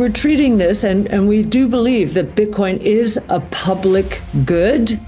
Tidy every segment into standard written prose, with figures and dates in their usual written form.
we're treating this, and we do believe that Bitcoin is a public good.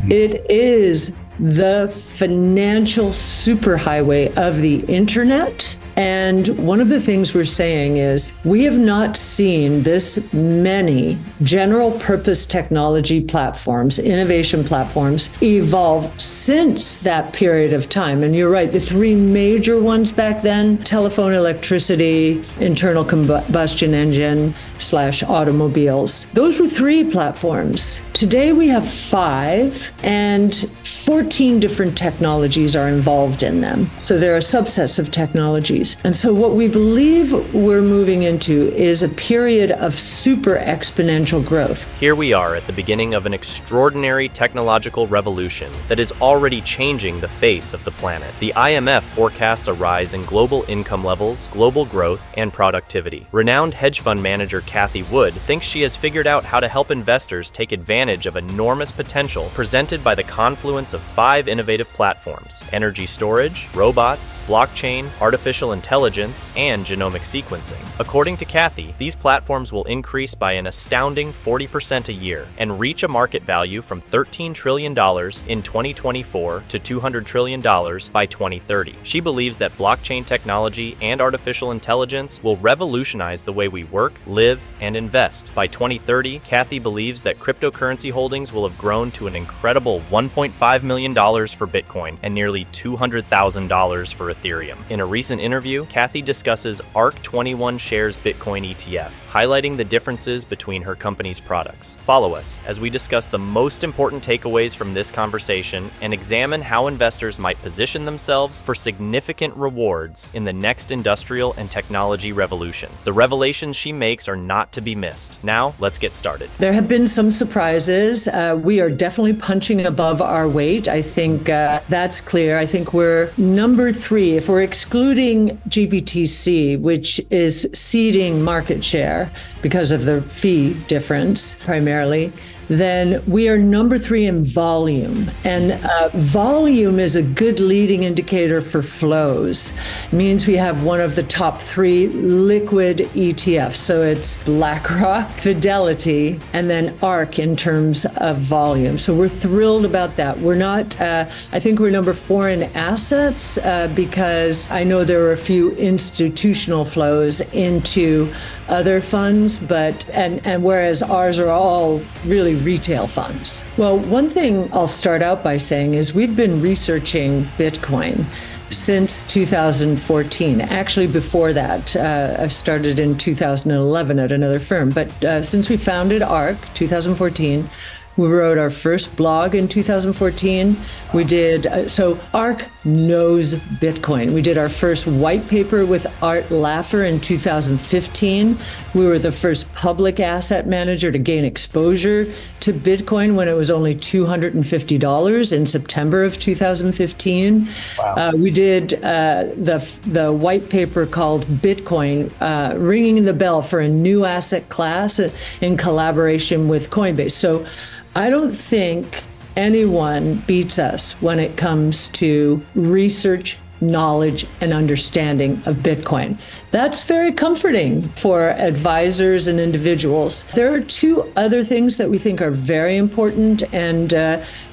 It is the financial superhighway of the internet. And one of the things we're saying is we have not seen this many general purpose technology platforms, innovation platforms, evolve since that period of time. And you're right, the three major ones back then: telephone, electricity, internal combustion engine / automobiles. Those were three platforms. Today we have 5, and 14 different technologies are involved in them. So there are subsets of technologies. And so what we believe we're moving into is a period of super exponential growth. Here we are at the beginning of an extraordinary technological revolution that is already changing the face of the planet. The IMF forecasts a rise in global income levels, global growth, and productivity. Renowned hedge fund manager Cathie thinks she has figured out how to help investors take advantage of enormous potential presented by the confluence of 5 innovative platforms: energy storage, robots, blockchain, artificial intelligence, and genomic sequencing. According to Cathie, these platforms will increase by an astounding 40% a year and reach a market value from $13 trillion in 2024 to $200 trillion by 2030. She believes that blockchain technology and artificial intelligence will revolutionize the way we work, live, and invest. By 2030, Cathie believes that cryptocurrency holdings will have grown to an incredible $1.5 million for Bitcoin and nearly $200,000 for Ethereum. In a recent interview, Cathie discusses ARK21 Shares Bitcoin ETF, highlighting the differences between her company's products. Follow us as we discuss the most important takeaways from this conversation and examine how investors might position themselves for significant rewards in the next industrial and technology revolution. The revelations she makes are not to be missed. Now, let's get started. There have been some surprises. We are definitely punching above our weight. I think that's clear. I think we're number 3, if we're excluding GBTC, which is ceding market share because of the fee difference primarily, then we are number 3 in volume. And volume is a good leading indicator for flows. It means we have one of the top 3 liquid ETFs. So it's BlackRock, Fidelity, and then ARK in terms of volume. So we're thrilled about that. We're not, I think we're number 4 in assets because I know there are a few institutional flows into other funds, but and whereas ours are all really retail funds. Well, one thing I'll start out by saying is we've been researching Bitcoin since 2014. Actually, before that, I started in 2011 at another firm. But since we founded ARK, 2014, we wrote our first blog in 2014. We did, so ARK knows Bitcoin. We did our first white paper with Art Laffer in 2015. We were the first public asset manager to gain exposure to Bitcoin when it was only $250 in September of 2015. Wow. We did the white paper called Bitcoin, ringing the bell for a new asset class in collaboration with Coinbase. So I don't think anyone beats us when it comes to research, knowledge, and understanding of Bitcoin. That's very comforting for advisors and individuals. There are 2 other things that we think are very important and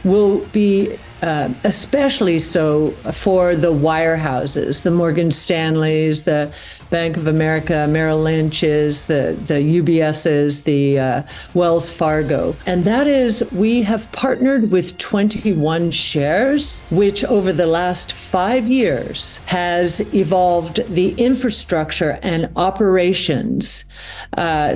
will be especially so for the wirehouses, the Morgan Stanleys, the Bank of America, Merrill Lynch's, the UBS's, the Wells Fargo. And that is, we have partnered with 21 Shares, which over the last 5 years has evolved the infrastructure and operations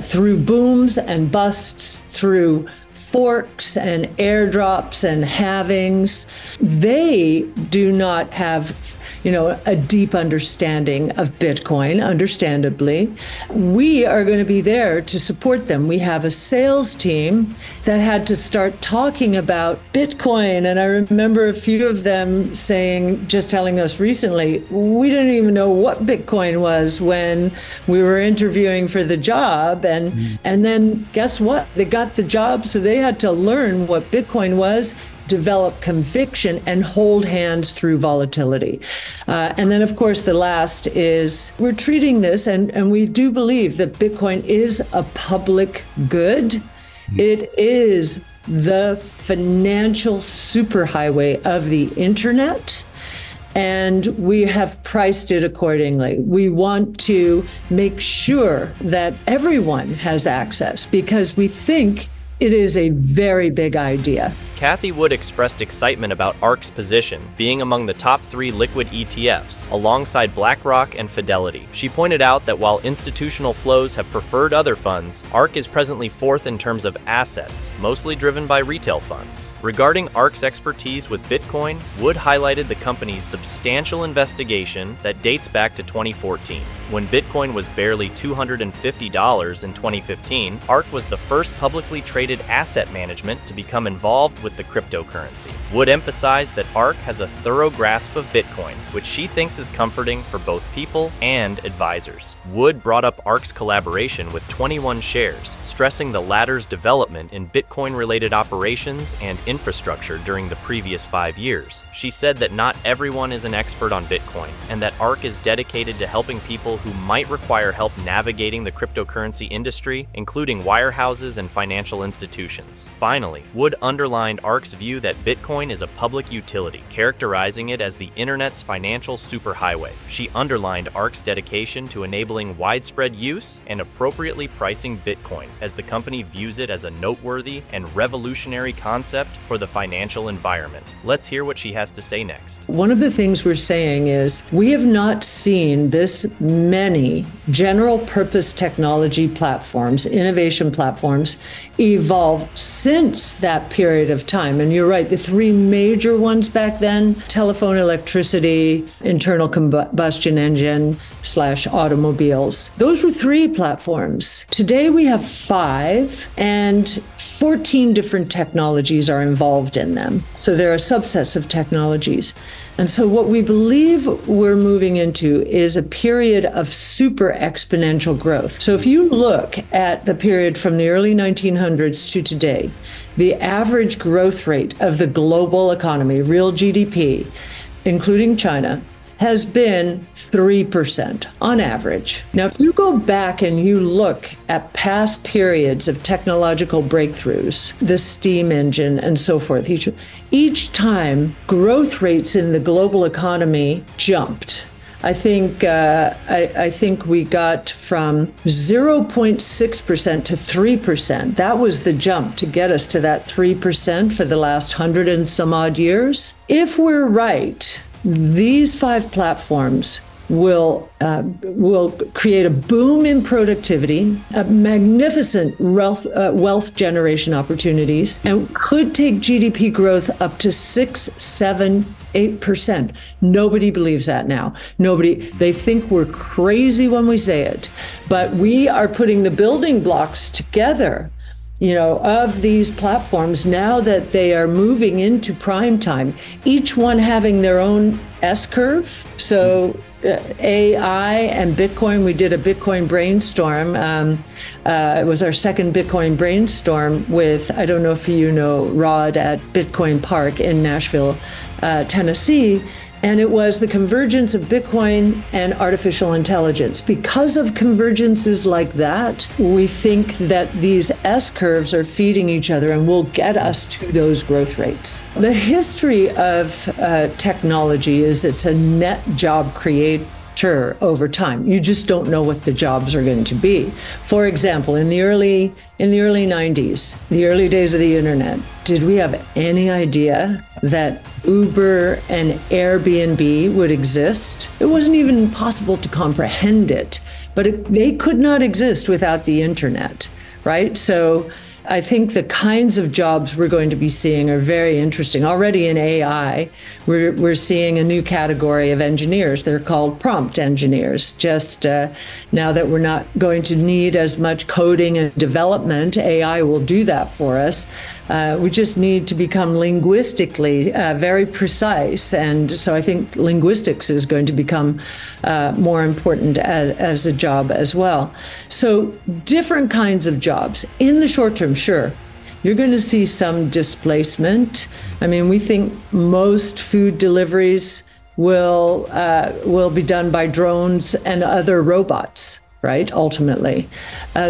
through booms and busts, through forks and airdrops and halvings. They do not have, a deep understanding of Bitcoin, understandably. We are going to be there to support them. We have a sales team that had to start talking about Bitcoin. And I remember a few of them telling us recently, we didn't even know what Bitcoin was when we were interviewing for the job. And then guess what? They got the job, so they had to learn what Bitcoin was. develop conviction and hold hands through volatility. And then, of course, the last is we're treating this, and we do believe that Bitcoin is a public good. It is the financial superhighway of the internet, and we have priced it accordingly. We want to make sure that everyone has access because we think it is a very big idea. Cathie Wood expressed excitement about ARK's position, being among the top 3 liquid ETFs, alongside BlackRock and Fidelity. She pointed out that while institutional flows have preferred other funds, ARK is presently 4th in terms of assets, mostly driven by retail funds. Regarding ARK's expertise with Bitcoin, Wood highlighted the company's substantial investigation that dates back to 2014. When Bitcoin was barely $250 in 2015, ARK was the first publicly traded asset management to become involved with the cryptocurrency. Wood emphasized that ARK has a thorough grasp of Bitcoin, which she thinks is comforting for both people and advisors. Wood brought up ARK's collaboration with 21 Shares, stressing the latter's development in Bitcoin-related operations and infrastructure during the previous 5 years. She said that not everyone is an expert on Bitcoin, and that ARK is dedicated to helping people who might require help navigating the cryptocurrency industry, including wirehouses and financial institutions. Finally, Wood underlined ARK's view that Bitcoin is a public utility, characterizing it as the internet's financial superhighway. She underlined ARK's dedication to enabling widespread use and appropriately pricing Bitcoin, as the company views it as a noteworthy and revolutionary concept for the financial environment. Let's hear what she has to say next. One of the things we're saying is we have not seen this many general purpose technology platforms, innovation platforms, evolve since that period of time. And you're right, the 3 major ones back then, telephone, electricity, internal combustion engine / automobiles. Those were 3 platforms. Today we have 5, and 14 different technologies are involved in them. So there are subsets of technologies. And so what we believe we're moving into is a period of super exponential growth. So if you look at the period from the early 1900s to today, the average growth rate of the global economy, real GDP, including China, has been 3% on average. Now, if you go back and you look at past periods of technological breakthroughs, the steam engine and so forth, each time growth rates in the global economy jumped. I think we got from 0.6% to 3%. That was the jump to get us to that 3% for the last 100 and some odd years. If we're right, these 5 platforms will create a boom in productivity, a magnificent wealth generation opportunities, and could take GDP growth up to 6, 7, 8%. Nobody believes that now. They think we're crazy when we say it, but we are putting the building blocks together, of these platforms now that they are moving into prime time, each one having their own S-curve. So AI and Bitcoin, we did a Bitcoin brainstorm. It was our second Bitcoin brainstorm with, I don't know if you know Rod at Bitcoin Park in Nashville, Tennessee. And it was the convergence of Bitcoin and artificial intelligence. Because of convergences like that, we think that these S-curves are feeding each other and will get us to those growth rates. The history of technology is it's a net job creator over time. You just don't know what the jobs are going to be. For example, in the early 90s, the early days of the internet, did we have any idea that Uber and Airbnb would exist? It wasn't even possible to comprehend it, but they could not exist without the internet, right? So I think the kinds of jobs we're going to be seeing are very interesting. Already in AI, we're seeing a new category of engineers. They're called prompt engineers. Just now that we're not going to need as much coding and development, AI will do that for us. We just need to become linguistically very precise. And so I think linguistics is going to become more important as a job as well. So different kinds of jobs. In the short term, sure, you're going to see some displacement. I mean, we think most food deliveries will be done by drones and other robots, right? Ultimately.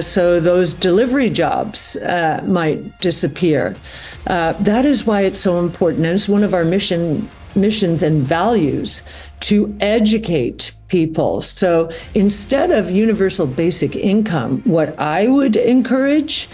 So those delivery jobs might disappear. That is why it's so important. And it's one of our missions and values to educate people. So instead of universal basic income, what I would encourage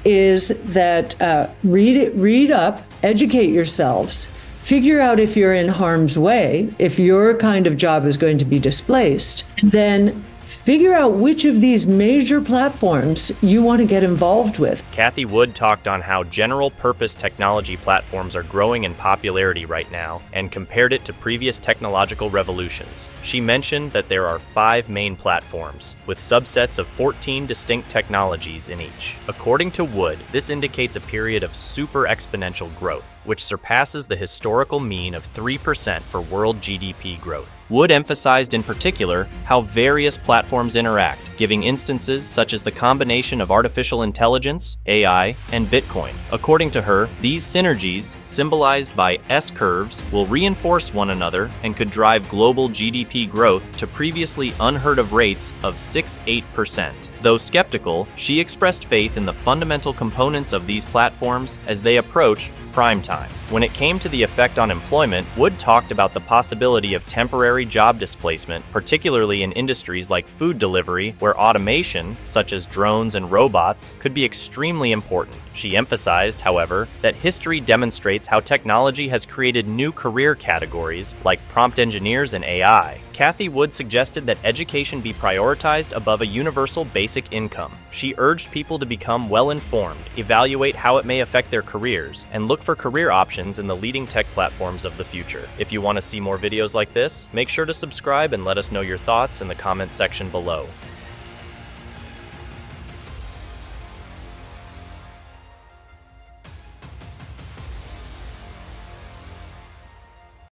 is that read up, educate yourselves, figure out if you're in harm's way, if your kind of job is going to be displaced, and then figure out which of these major platforms you want to get involved with. Cathie Wood talked on how general-purpose technology platforms are growing in popularity right now and compared it to previous technological revolutions. She mentioned that there are 5 main platforms, with subsets of 14 distinct technologies in each. According to Wood, this indicates a period of super exponential growth, which surpasses the historical mean of 3% for world GDP growth. Wood emphasized in particular how various platforms interact, giving instances such as the combination of artificial intelligence, AI, and Bitcoin. According to her, these synergies, symbolized by S-curves, will reinforce one another and could drive global GDP growth to previously unheard of rates of 6-8%. Though skeptical, she expressed faith in the fundamental components of these platforms as they approach prime time. When it came to the effect on employment, Wood talked about the possibility of temporary job displacement, particularly in industries like food delivery, where automation, such as drones and robots, could be extremely important. She emphasized, however, that history demonstrates how technology has created new career categories like prompt engineers and AI. Cathie Wood suggested that education be prioritized above a universal basic income. She urged people to become well-informed, evaluate how it may affect their careers, and look for career options in the leading tech platforms of the future. If you want to see more videos like this, make sure to subscribe and let us know your thoughts in the comments section below.